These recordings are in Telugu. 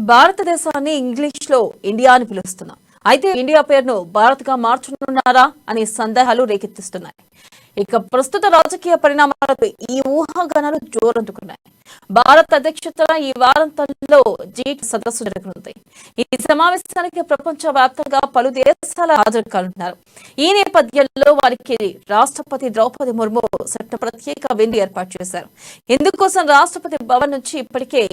భారతదేశాన్ని ఇంగ్లీష్ లో ఇండియా అని పిలుస్తున్నాం. అయితే ఇండియా పేరును భారత్ గా మార్చనున్నారా అనే సందేహాలు రేకెత్తిస్తున్నాయి. ఇక ప్రస్తుత రాజకీయ పరిణామాలకు ఈ ఊహాగానాలు జోరందుకున్నాయి. భారత్ అధ్యక్షతన ఈ వారాంతంలో G20 సదస్సు జరగనుంది. ఈ సమావేశానికి ప్రపంచ వ్యాప్తంగా పలు దేశాల హాజరు కానున్నారు. ఈ నేపథ్యంలో వారికి రాష్ట్రపతి ద్రౌపది ముర్ము ప్రత్యేక విందు ఏర్పాటు చేశారు. ఇందుకోసం రాష్ట్రపతి భవన్ నుంచి ఇప్పటికే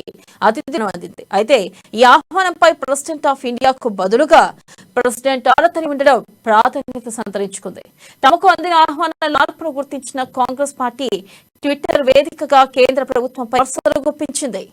అతిథిని అందింది. అయితే ఈ ఆహ్వానంపై ప్రెసిడెంట్ ఆఫ్ ఇండియాకు బదులుగా ప్రెసిడెంట్ ఆలతని ఉండడం ప్రాధాన్యత సంతరించుకుంది. తమకు అందిన ఆహ్వానాల మార్పును గుర్తించిన కాంగ్రెస్ పార్టీ ట్విట్టర్ వేదికగా కేంద్ర ప్రభుత్వంపై విమర్శలు గుప్పించింది.